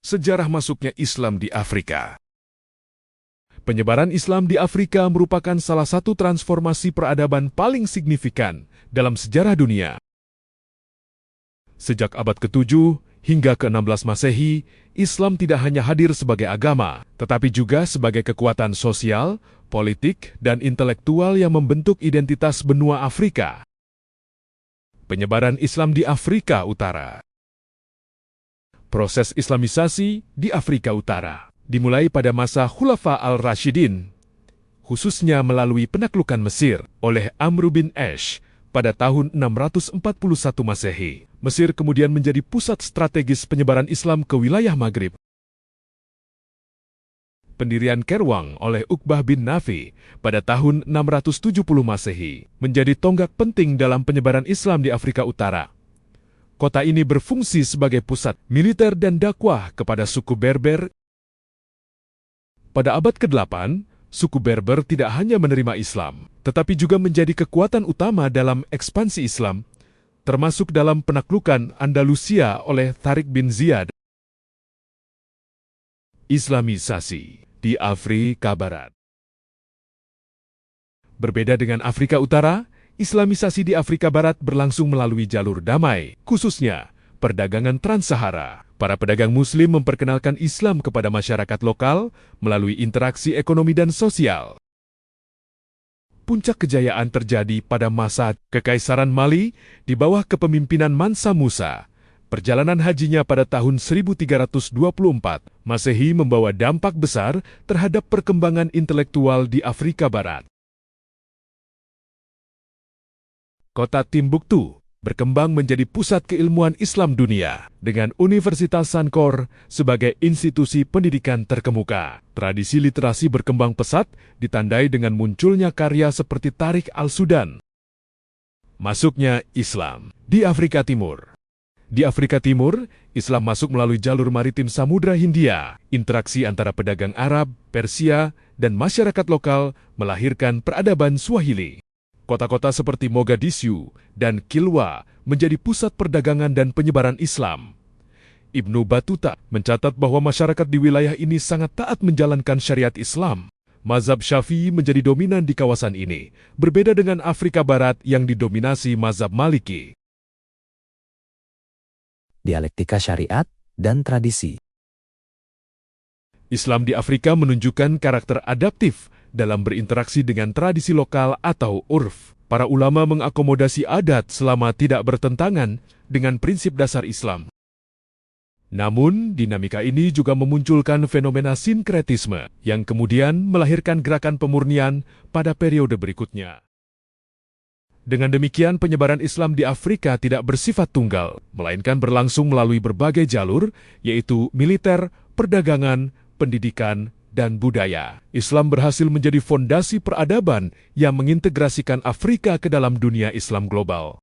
Sejarah masuknya Islam di Afrika. Penyebaran Islam di Afrika merupakan salah satu transformasi peradaban paling signifikan dalam sejarah dunia. Sejak abad ke-7 hingga ke-16 Masehi, Islam tidak hanya hadir sebagai agama, tetapi juga sebagai kekuatan sosial, politik, dan intelektual yang membentuk identitas benua Afrika. Penyebaran Islam di Afrika Utara. Proses Islamisasi di Afrika Utara dimulai pada masa Khulafa al-Rashidin, khususnya melalui penaklukan Mesir oleh Amr bin Ash pada tahun 641 Masehi. Mesir kemudian menjadi pusat strategis penyebaran Islam ke wilayah Maghrib. Pendirian Kairwang oleh Uqbah bin Nafi pada tahun 670 Masehi menjadi tonggak penting dalam penyebaran Islam di Afrika Utara. Kota ini berfungsi sebagai pusat militer dan dakwah kepada suku Berber. Pada abad ke-8, suku Berber tidak hanya menerima Islam, tetapi juga menjadi kekuatan utama dalam ekspansi Islam, termasuk dalam penaklukan Andalusia oleh Tariq bin Ziyad. Islamisasi di Afrika Barat. Berbeda dengan Afrika Utara, Islamisasi di Afrika Barat berlangsung melalui jalur damai, khususnya perdagangan Trans-Sahara. Para pedagang Muslim memperkenalkan Islam kepada masyarakat lokal melalui interaksi ekonomi dan sosial. Puncak kejayaan terjadi pada masa Kekaisaran Mali di bawah kepemimpinan Mansa Musa. Perjalanan hajinya pada tahun 1324 Masehi membawa dampak besar terhadap perkembangan intelektual di Afrika Barat. Kota Timbuktu berkembang menjadi pusat keilmuan Islam dunia dengan Universitas Sankore sebagai institusi pendidikan terkemuka. Tradisi literasi berkembang pesat ditandai dengan munculnya karya seperti Tariq al-Sudan. Masuknya Islam di Afrika Timur. Di Afrika Timur, Islam masuk melalui jalur maritim Samudra Hindia. Interaksi antara pedagang Arab, Persia, dan masyarakat lokal melahirkan peradaban Swahili. Kota-kota seperti Mogadishu dan Kilwa menjadi pusat perdagangan dan penyebaran Islam. Ibnu Battuta mencatat bahwa masyarakat di wilayah ini sangat taat menjalankan syariat Islam. Mazhab Syafi'i menjadi dominan di kawasan ini, berbeda dengan Afrika Barat yang didominasi mazhab Maliki. Dialektika syariat dan tradisi. Islam di Afrika menunjukkan karakter adaptif dalam berinteraksi dengan tradisi lokal atau urf. Para ulama mengakomodasi adat selama tidak bertentangan dengan prinsip dasar Islam. Namun, dinamika ini juga memunculkan fenomena sinkretisme yang kemudian melahirkan gerakan pemurnian pada periode berikutnya. Dengan demikian, penyebaran Islam di Afrika tidak bersifat tunggal, melainkan berlangsung melalui berbagai jalur, yaitu militer, perdagangan, pendidikan, dan budaya. Islam berhasil menjadi fondasi peradaban yang mengintegrasikan Afrika ke dalam dunia Islam global.